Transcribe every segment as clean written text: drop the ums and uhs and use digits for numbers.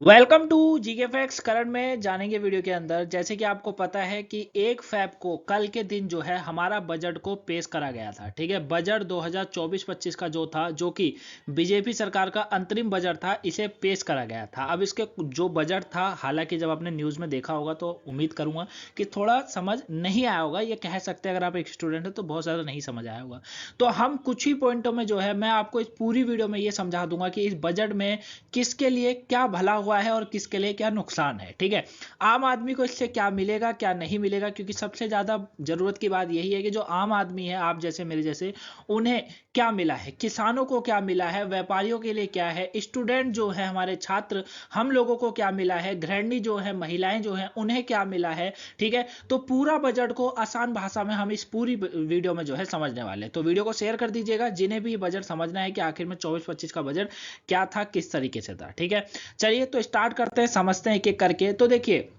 Welcome to GK facts. Current में जानेंगे video के अंदर। जैसे कि आपको पता है कि 1 फैब को कल के दिन जो है हमारा बजट को पेश करा गया था। ठीक है, बजट 2024-25 का जो था, जो कि बीजेपी सरकार का अंतरिम बजट था, इसे पेश करा गया था। अब इसके जो बजट था, हालांकि जब आपने न्यूज़ में देखा होगा तो उम्मीद करूंगा कि थोड़ा समझ नहीं आया होगा। ये कह सकते हैं, अगर आप एक स्टूडेंट है तो बहुत ज़्यादा नहीं समझ आया होगा। तो हम कुछ ही पॉइंटों में जो है मैं आपको इस पूरी वीडियो में ये समझा दूंगा कि इस बजट में किसके लिए क्या भला हुआ है और किसके लिए क्या नुकसान है। ठीक है, आम आदमी को इससे क्या मिलेगा क्या नहीं मिलेगा, क्योंकि सबसे ज्यादा जरूरत की बात यही है कि जो आम आदमी है, आप जैसे मेरे जैसे, उन्हें क्या मिला है, किसानों को क्या मिला है, व्यापारियों के लिए क्या है, स्टूडेंट जो है, हमारे छात्र, हम लोगों को क्या मिला है, गृहिणी जो है, महिलाएं जो है, उन्हें क्या मिला है। ठीक है, तो पूरा बजट को आसान भाषा में हम इस पूरी वीडियो में जो है समझने वाले हैं। तो वीडियो को शेयर कर दीजिएगा जिन्हें भी बजट समझना है कि आखिर में 24-25 का बजट क्या था, किस तरीके से था। ठीक है, चलिए तो स्टार्ट करते हैं, समझते हैं एक एक करके। तो देखिए,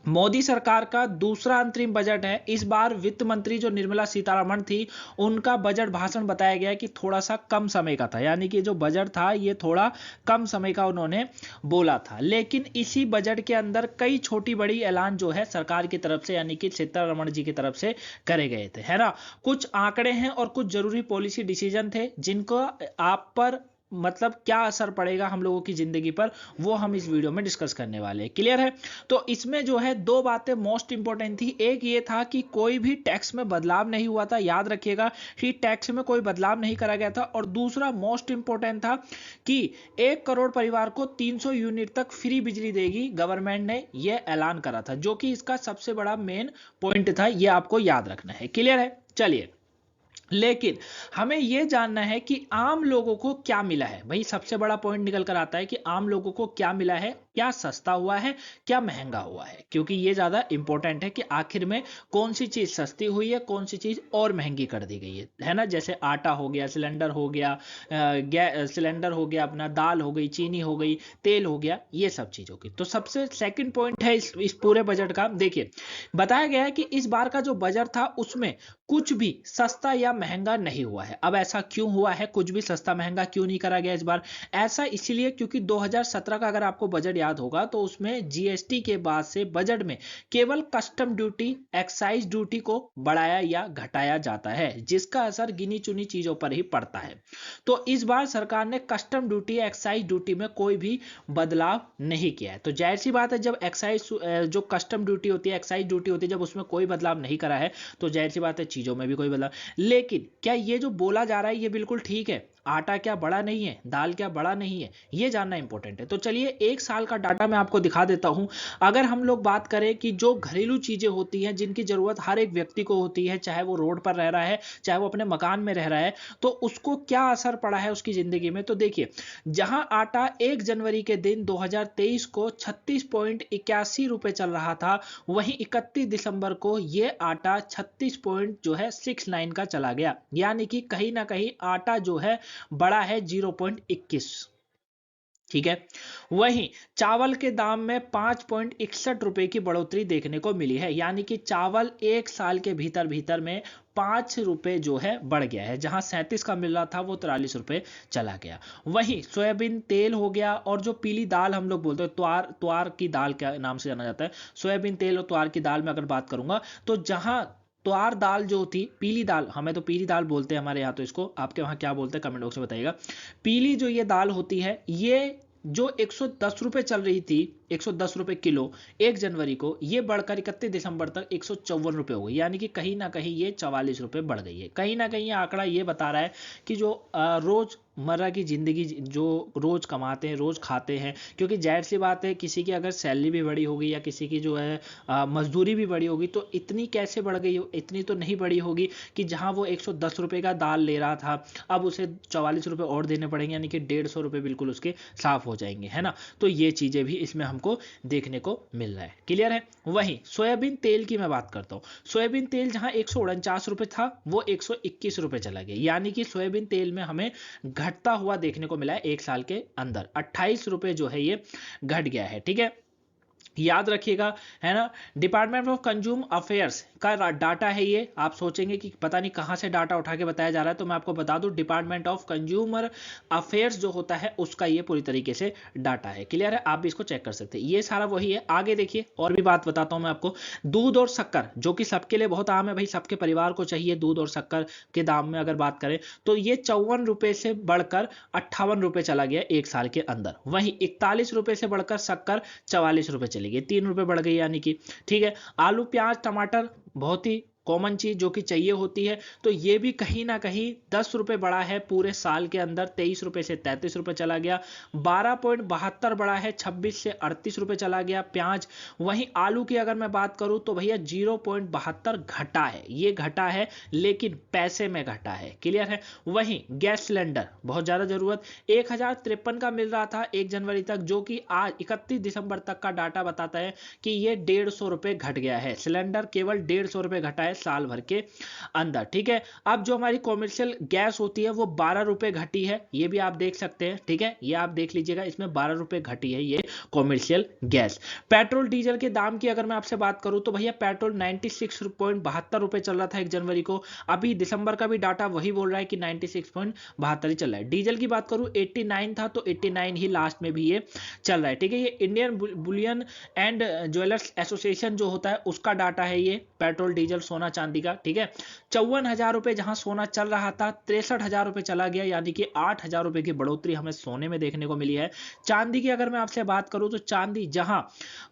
मोदी सरकार का दूसरा अंतरिम बजट है। इस बार वित्त मंत्री जो निर्मला सीतारमण थी, उनका बजट भाषण बताया गया कि थोड़ा सा कम समय का था, यानी कि जो बजट था ये थोड़ा कम समय का उन्होंने बोला था। लेकिन इसी बजट के अंदर कई छोटी बड़ी ऐलान जो है सरकार की तरफ से, यानी कि सीतारमण जी की तरफ से करे गए थे, है ना। कुछ आंकड़े हैं और कुछ जरूरी पॉलिसी डिसीजन थे जिनको आप पर मतलब क्या असर पड़ेगा हम लोगों की जिंदगी पर, वो हम इस वीडियो में डिस्कस करने वाले हैं। क्लियर है। तो इसमें जो है दो बातें मोस्ट इंपॉर्टेंट थी। एक ये था कि कोई भी टैक्स में बदलाव नहीं हुआ था, याद रखिएगा कि टैक्स में कोई बदलाव नहीं करा गया था। और दूसरा मोस्ट इंपॉर्टेंट था कि 1 करोड़ परिवार को 300 यूनिट तक फ्री बिजली देगी गवर्नमेंट ने, यह ऐलान करा था, जो कि इसका सबसे बड़ा मेन पॉइंट था। यह आपको याद रखना है। क्लियर है। चलिए, लेकिन हमें यह जानना है कि आम लोगों को क्या मिला है। भाई सबसे बड़ा पॉइंट निकल कर आता है कि आम लोगों को क्या मिला है, क्या सस्ता हुआ है, क्या महंगा हुआ है, क्योंकि यह ज्यादा इंपॉर्टेंट है कि आखिर में कौन सी चीज सस्ती हुई है, कौन सी चीज और महंगी कर दी गई है ना। जैसे आटा हो गया, सिलेंडर हो गया, सिलेंडर हो गया, अपना दाल हो गई, चीनी हो गई, तेल हो गया, ये सब चीजों की। तो सबसे सेकंड पॉइंट है इस पूरे बजट का। देखिए, बताया गया है कि इस बार का जो बजट था उसमें कुछ भी सस्ता या महंगा नहीं हुआ है। अब ऐसा क्यों हुआ है, कुछ भी सस्ता महंगा क्यों नहीं करा गया इस बार? ऐसा इसलिए क्योंकि 2017 का अगर आपको बजट याद होगा तो उसमें जीएसटी के बाद से बजट में केवल कस्टम ड्यूटी, एक्साइज ड्यूटी को बढ़ाया या घटाया जाता है, जिसका असर गिनी चुनी चीजों पर ही पड़ता है। तो इस बार सरकार ने कस्टम ड्यूटी, एक्साइज ड्यूटी में कोई भी बदलाव नहीं किया है। तो जाहिर सी बात है, जब एक्साइज जो कस्टम ड्यूटी होती है, एक्साइज ड्यूटी होती है, जब उसमें कोई बदलाव नहीं करा है तो जाहिर सी बात है चीजों में भी कोई बदलाव। लेकिन क्या ये जो बोला जा रहा है ये बिल्कुल ठीक है? आटा क्या बड़ा नहीं है, दाल क्या बड़ा नहीं है, ये जानना इंपॉर्टेंट है। तो चलिए 1 साल का डाटा मैं आपको दिखा देता हूं। अगर हम लोग बात करें कि जो घरेलू चीजें होती हैं जिनकी जरूरत हर एक व्यक्ति को होती है, चाहे वो रोड पर रह रहा है, चाहे वो अपने मकान में रह रहा है, तो उसको क्या असर पड़ा है उसकी जिंदगी में। तो देखिए, जहां आटा 1 जनवरी के दिन 2023 को 36.81 रुपए चल रहा था, वहीं 31 दिसंबर को यह आटा 36 पॉइंट जो है 69 का चला गया, यानी कि कहीं ना कहीं आटा जो है बड़ा है 0.21। ठीक है, वहीं चावल के दाम में 5.61 रुपए की बढ़ोतरी देखने को मिली है, यानी कि चावल 1 साल के भीतर भीतर में 5 रुपए जो है बढ़ गया है। जहां 37 का मिल रहा था वो 43 रुपए चला गया। वहीं सोयाबीन तेल हो गया, और जो पीली दाल हम लोग बोलते हैं, त्वार त्वार की दाल के नाम से जाना जाता है, सोयाबीन तेल और त्वार की दाल में अगर बात करूंगा, तो जहां त्वार दाल जो थी, पीली दाल, हमें तो पीली दाल बोलते हैं हमारे यहाँ, तो इसको आपके वहां क्या बोलते हैं कमेंट बॉक्स में बताइएगा। पीली जो ये दाल होती है, ये जो 110 रुपए चल रही थी, 110 रुपए किलो 1 जनवरी को, ये बढ़कर 31 दिसंबर तक 154 रुपए हो गई, यानी कि कहीं ना कहीं ये 44 रुपए बढ़ गई है। कहीं ना कहीं ये आंकड़ा ये बता रहा है कि जो रोज मर्रा की जिंदगी, जो रोज कमाते हैं, रोज खाते हैं, क्योंकि जाहिर सी बात है किसी की अगर सैलरी भी बड़ी होगी या किसी की जो है मजदूरी भी बड़ी होगी, तो इतनी कैसे बढ़ गई, इतनी तो नहीं बड़ी होगी कि जहां वो 110 रुपए का दाल ले रहा था, अब उसे 44 रुपए और देने पड़ेंगे, यानी कि 150 रुपए बिल्कुल उसके साफ हो जाएंगे, है ना। तो ये चीजें भी इसमें हमको देखने को मिल रहा है। क्लियर है। वहीं सोयाबीन तेल की मैं बात करता हूँ। सोयाबीन तेल जहां 149 रुपए था, वो 121 रुपए चला गया, यानी कि सोयाबीन तेल में हमें घटता हुआ देखने को मिला है 1 साल के अंदर। 28 रुपए जो है ये घट गया है। ठीक है, याद रखिएगा, है ना। डिपार्टमेंट ऑफ कंज्यूम अफेयर्स का डाटा है ये। आप सोचेंगे कि पता नहीं कहाँ से डाटा उठा के बताया जा रहा है, तो मैं आपको बता दूं डिपार्टमेंट ऑफ कंज्यूमर अफेयर्स जो होता है उसका ये पूरी तरीके से डाटा है। क्लियर है, आप भी इसको चेक कर सकते हैं, ये सारा वही है। आगे देखिए और भी बात बताता हूं मैं आपको। दूध और शक्कर जो कि सबके लिए बहुत आम है भाई, सबके परिवार को चाहिए दूध और शक्कर के दाम में अगर बात करें तो ये 54 रुपए से बढ़कर 58 रुपए चला गया एक साल के अंदर। वहीं 41 रुपए से बढ़कर शक्कर 44 रुपए चली गई, 3 रुपए बढ़ गई यानी कि। ठीक है, आलू प्याज टमाटर बहुत ही कॉमन चीज जो कि चाहिए होती है, तो ये भी कहीं ना कहीं 10 रुपए बढ़ा है पूरे साल के अंदर, 23 रुपए से 33 रुपए चला गया। 12.72 बढ़ा है, 26 से 38 रुपए चला गया प्याज। वहीं आलू की अगर मैं बात करूं तो भैया 0.72 घटा है, ये घटा है लेकिन पैसे में घटा है। क्लियर है। वहीं गैस सिलेंडर बहुत ज्यादा जरूरत 1053 का मिल रहा था 1 जनवरी तक, जो कि आज 31 दिसंबर तक का डाटा बताता है कि ये 150 रुपए घट गया है। सिलेंडर केवल 150 रुपए घटा है साल भर के अंदर। ठीक है, अब जो हमारी कॉमर्शियल गैस होती है वो 12 रुपए घटी है, ये भी आप देख सकते हैं। ठीक है, ये आप देख लीजिएगा, इसमें 12 रुपए घटी है ये कॉमर्शियल गैस। पेट्रोल डीजल के दाम की अगर मैं आपसे बात करूं तो भैया पेट्रोल 96.72 रुपए चल रहा था 1 जनवरी को, अभी दिसंबर का भी डाटा वही बोल रहा है कि 96.72 ही चल रहा है। डीजल की बात करूं 89 था, तो 89 ही लास्ट में भी ये चल रहा है। ठीक है, ये Indian Boolean and jewellers association जो होता है उसका डाटा है ये, पेट्रोल डीजल सोना चांदी का। ठीक है, 54,000 रुपए जहां सोना चल रहा था 63,000 रुपए चला गया, यानी कि 8,000 रुपए की बढ़ोतरी हमें सोने में देखने को मिली है। चांदी की अगर मैं आपसे बात करूं तो चांदी जहां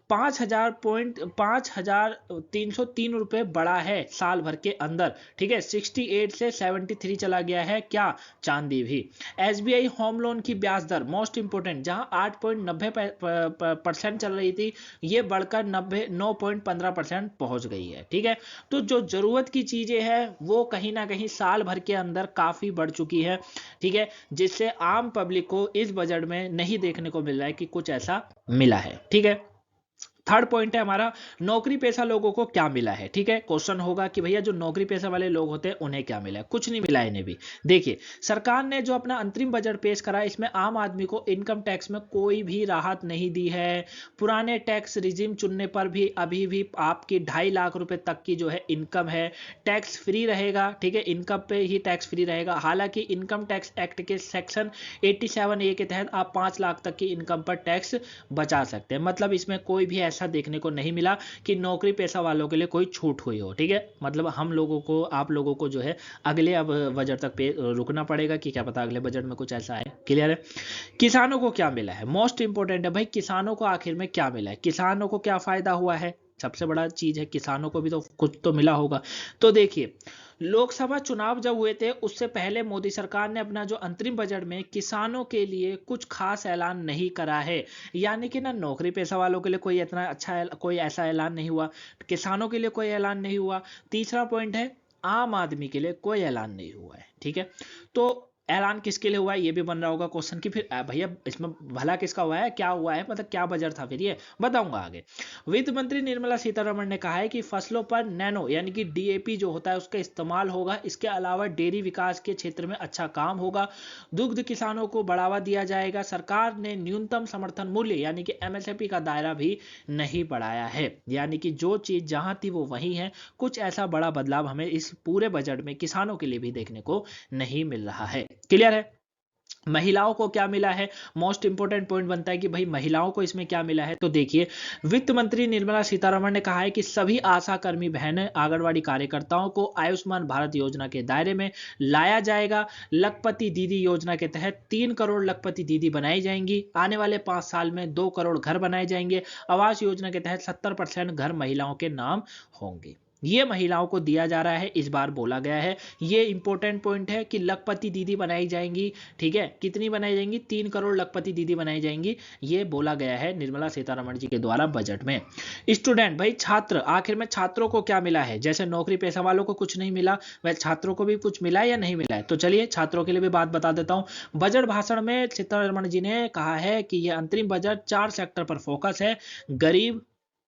5,303 रुपए बढ़ा है साल भर के अंदर। ठीक है, 68 से 73 चला गया है क्या, चांदी भी। एसबीआई होम लोन की ब्याज दर मोस्ट इंपोर्टेंट, जहां 8.90% चल रही थी, ये बढ़कर 9.15% पहुंच गई है। ठीक है, तो जो जरूरत की चीजें हैं वो कहीं ना कहीं साल भर के अंदर काफी बढ़ चुकी है। ठीक है, जिससे आम पब्लिक को इस बजट में नहीं देखने को मिल रहा है कि कुछ ऐसा मिला है। ठीक है, थर्ड पॉइंट है हमारा नौकरी पेशा लोगों को क्या मिला है। ठीक है, क्वेश्चन होगा कि भैया जो नौकरी पेशा वाले लोग होते हैं उन्हें क्या मिला है। कुछ नहीं मिला इन्हें भी। देखिए, सरकार ने जो अपना अंतरिम बजट पेश करा इसमें आम आदमी को इनकम टैक्स में कोई भी राहत नहीं दी है। पुराने टैक्स रिजिम चुनने पर भी अभी भी आपकी 2.5 लाख रुपए तक की जो है इनकम है टैक्स फ्री रहेगा। ठीक है, इनकम पे ही टैक्स फ्री रहेगा। हालांकि इनकम टैक्स एक्ट के सेक्शन 87A के तहत आप 5 लाख तक की इनकम पर टैक्स बचा सकते हैं। मतलब इसमें कोई भी ऐसा देखने को नहीं मिला कि नौकरी पेशा वालों के लिए कोई छूट हुई हो। ठीक है, मतलब हम लोगों को, आप लोगों को जो है अगले अब बजट तक रुकना पड़ेगा कि क्या पता अगले बजट में कुछ ऐसा है। क्लियर है। किसानों को क्या मिला है, मोस्ट इंपोर्टेंट है भाई, किसानों को आखिर में क्या मिला है, किसानों को क्या फायदा हुआ है, सबसे बड़ा चीज है, किसानों को भी तो कुछ तो मिला होगा। तो देखिए, लोकसभा चुनाव जब हुए थे उससे पहले मोदी सरकार ने अपना जो अंतरिम बजट में किसानों के लिए कुछ खास ऐलान नहीं करा है। यानी कि ना नौकरी पेशा वालों के लिए कोई इतना अच्छा कोई ऐसा ऐलान नहीं हुआ, किसानों के लिए कोई ऐलान नहीं हुआ। तीसरा पॉइंट है आम आदमी के लिए कोई ऐलान नहीं हुआ है। ठीक है, तो ऐलान किसके लिए हुआ है ये भी बन रहा होगा क्वेश्चन कि फिर भैया इसमें भला किसका हुआ है, क्या हुआ है, मतलब क्या बजट था फिर, ये बताऊंगा आगे। वित्त मंत्री निर्मला सीतारमण ने कहा है कि फसलों पर नैनो यानी कि डीएपी जो होता है उसका इस्तेमाल होगा। इसके अलावा डेयरी विकास के क्षेत्र में अच्छा काम होगा। दुग्ध किसानों को बढ़ावा दिया जाएगा। सरकार ने न्यूनतम समर्थन मूल्य यानी कि एमएसपी का दायरा भी नहीं बढ़ाया है। यानी कि जो चीज जहां थी वो वही है, कुछ ऐसा बड़ा बदलाव हमें इस पूरे बजट में किसानों के लिए भी देखने को नहीं मिल रहा है। क्लियर है। महिलाओं को क्या मिला है, मोस्ट इंपोर्टेंट पॉइंट बनता है कि भाई महिलाओं को इसमें क्या मिला है। तो देखिए, वित्त मंत्री निर्मला सीतारमण ने कहा है कि सभी आशा कर्मी बहनें आंगनवाड़ी कार्यकर्ताओं को आयुष्मान भारत योजना के दायरे में लाया जाएगा। लखपति दीदी योजना के तहत 3 करोड़ लखपति दीदी बनाई जाएंगी। आने वाले 5 साल में 2 करोड़ घर बनाए जाएंगे। आवास योजना के तहत 70% घर महिलाओं के नाम होंगे। ये महिलाओं को दिया जा रहा है, इस बार बोला गया है। ये इंपॉर्टेंट पॉइंट है कि लखपति दीदी बनाई जाएंगी। ठीक है, कितनी बनाई जाएंगी, 3 करोड़ लखपति दीदी बनाई जाएंगी, ये बोला गया है निर्मला सीतारमण जी के द्वारा बजट में। स्टूडेंट भाई, छात्र, आखिर में छात्रों को क्या मिला है, जैसे नौकरी पेशा वालों को कुछ नहीं मिला वैसे छात्रों को भी कुछ मिला है या नहीं मिला है। तो चलिए छात्रों के लिए भी बात बता देता हूं। बजट भाषण में सीतारमण जी ने कहा है कि यह अंतरिम बजट 4 सेक्टर पर फोकस है। गरीब,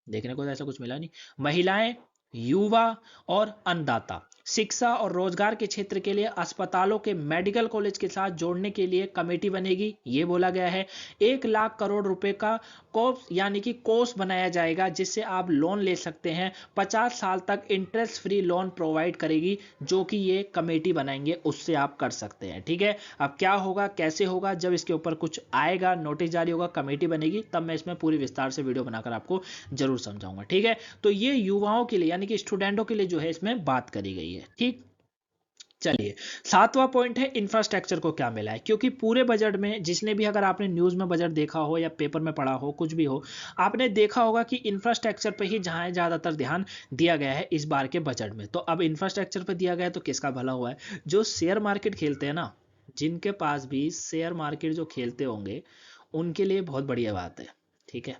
देखने को तो ऐसा कुछ मिला नहीं, महिलाएं, युवा और अन्नदाता। शिक्षा और रोजगार के क्षेत्र के लिए अस्पतालों के मेडिकल कॉलेज के साथ जोड़ने के लिए कमेटी बनेगी, ये बोला गया है। 1 लाख करोड़ रुपए का कोर्स यानी कि कोर्स बनाया जाएगा जिससे आप लोन ले सकते हैं। 50 साल तक इंटरेस्ट फ्री लोन प्रोवाइड करेगी, जो कि ये कमेटी बनाएंगे उससे आप कर सकते हैं। ठीक है, अब क्या होगा कैसे होगा, जब इसके ऊपर कुछ आएगा, नोटिस जारी होगा, कमेटी बनेगी, तब मैं इसमें पूरी विस्तार से वीडियो बनाकर आपको जरूर समझाऊंगा। ठीक है, तो ये युवाओं के लिए यानी कि स्टूडेंटों के लिए जो है इसमें बात करी गई है। ठीक, चलिए 7वां पॉइंट है इंफ्रास्ट्रक्चर को क्या मिला है। क्योंकि पूरे बजट में जिसने भी, अगर आपने न्यूज में बजट देखा हो या पेपर में पढ़ा हो, कुछ भी हो, आपने देखा होगा कि इंफ्रास्ट्रक्चर पे ही जहां ज्यादातर ध्यान दिया गया है इस बार के बजट में। तो अब इंफ्रास्ट्रक्चर पे दिया गया है तो किसका भला हुआ है? जो शेयर मार्केट खेलते हैं ना, जिनके पास भी शेयर मार्केट जो खेलते होंगे उनके लिए बहुत बढ़िया बात है। ठीक है,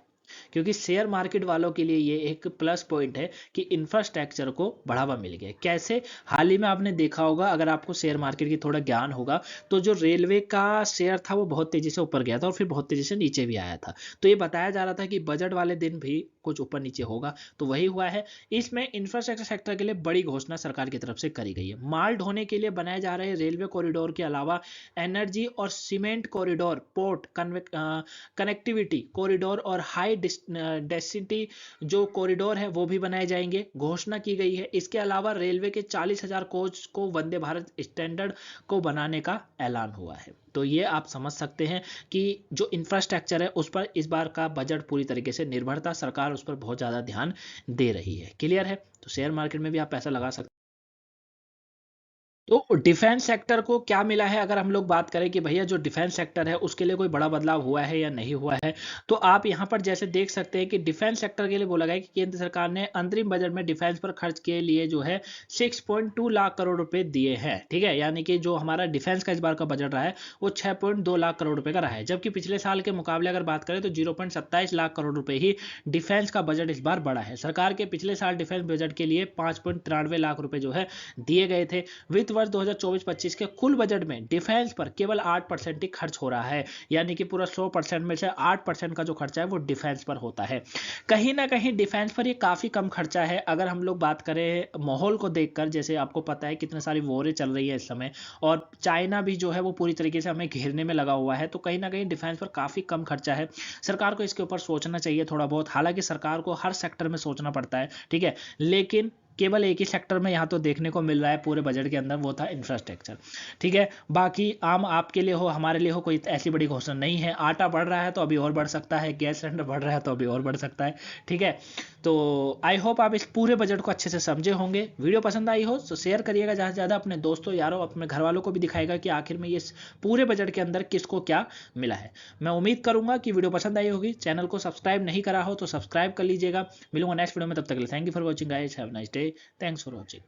क्योंकि शेयर मार्केट वालों के लिए ये एक प्लस पॉइंट है कि इंफ्रास्ट्रक्चर को बढ़ावा मिल गया। कैसे? हाल ही में आपने देखा होगा, अगर आपको शेयर मार्केट की थोड़ा ज्ञान होगा, तो जो रेलवे का शेयर था वो बहुत तेजी से ऊपर गया था और फिर बहुत तेजी से नीचे भी आया था। तो ये बताया जा रहा था कि बजट वाले दिन भी कुछ ऊपर नीचे होगा, तो वही हुआ है। इसमें इंफ्रास्ट्रक्चर सेक्टर के लिए बड़ी घोषणा सरकार की तरफ से करी गई है। माल ढोने के लिए बनाए जा रहे रेलवे कॉरिडोर के अलावा एनर्जी और cement corridor, port connectivity corridor और हाई डेंसिटी जो कॉरिडोर है वो भी बनाए जाएंगे, घोषणा की गई है। इसके अलावा रेलवे के 40,000 कोच को वंदे भारत स्टैंडर्ड को बनाने का ऐलान हुआ है। तो ये आप समझ सकते हैं कि जो इंफ्रास्ट्रक्चर है उस पर इस बार का बजट पूरी तरीके से निर्भरता, सरकार उस पर बहुत ज्यादा ध्यान दे रही है। क्लियर है? तो शेयर मार्केट में भी आप पैसा लगा सकते हैं। तो डिफेंस सेक्टर को क्या मिला है, अगर हम लोग बात करें कि भैया जो डिफेंस सेक्टर है उसके लिए कोई बड़ा बदलाव हुआ है या नहीं हुआ है, तो आप यहां पर जैसे देख सकते हैं कि डिफेंस सेक्टर के लिए बोला गया कि केंद्र सरकार ने अंतरिम बजट में डिफेंस पर खर्च के लिए जो है 6.2 लाख करोड़ रुपए दिए हैं। ठीक है, यानी कि जो हमारा डिफेंस का इस बार का बजट रहा है वो 6.2 लाख करोड़ रुपए का रहा है, जबकि पिछले साल के मुकाबले अगर बात करें तो 0.27 लाख करोड़ रुपए ही डिफेंस का बजट इस बार बढ़ा है। सरकार के पिछले साल डिफेंस बजट के लिए 5.93 लाख रुपए जो है दिए गए थे। वित्त वर्ष 2024-25 के कुल बजट में डिफेंस पर केवल 8% ही खर्च हो रहा है, यानी कि पूरा 100% में से 8% का जो खर्चा है वो डिफेंस पर होता है। कहीं ना कहीं डिफेंस पर ये काफी कम खर्चा है। अगर हम लोग बात करें माहौल को देखकर, जैसे आपको पता है कितनी सारी वॉरें चल रही है इस समय, और चाइना भी जो है वो पूरी तरीके से हमें घेरने में लगा हुआ है, तो कहीं ना कहीं डिफेंस पर काफी कम खर्चा है। सरकार को इसके ऊपर सोचना चाहिए थोड़ा बहुत। हालांकि सरकार को हर सेक्टर में सोचना पड़ता है, ठीक है, लेकिन केवल एक ही सेक्टर में यहाँ तो देखने को मिल रहा है पूरे बजट के अंदर, वो था इंफ्रास्ट्रक्चर। ठीक है, बाकी आम आपके लिए हो हमारे लिए हो कोई ऐसी बड़ी घोषणा नहीं है। आटा बढ़ रहा है तो अभी और बढ़ सकता है, गैस सिलेंडर बढ़ रहा है तो अभी और बढ़ सकता है। ठीक है, तो आई होप आप इस पूरे बजट को अच्छे से समझे होंगे। वीडियो पसंद आई हो तो शेयर करिएगा ज़्यादा से ज़्यादा, अपने दोस्तों यारों अपने घर वालों को भी दिखाएगा कि आखिर में ये पूरे बजट के अंदर किसको क्या मिला है। मैं उम्मीद करूंगा कि वीडियो पसंद आई होगी। चैनल को सब्सक्राइब नहीं करा हो तो सब्सक्राइब कर लीजिएगा। मिलूंगा नेक्स्ट वीडियो में, तब तक के लिए thank you for watching guys, have a nice day, thanks for watching.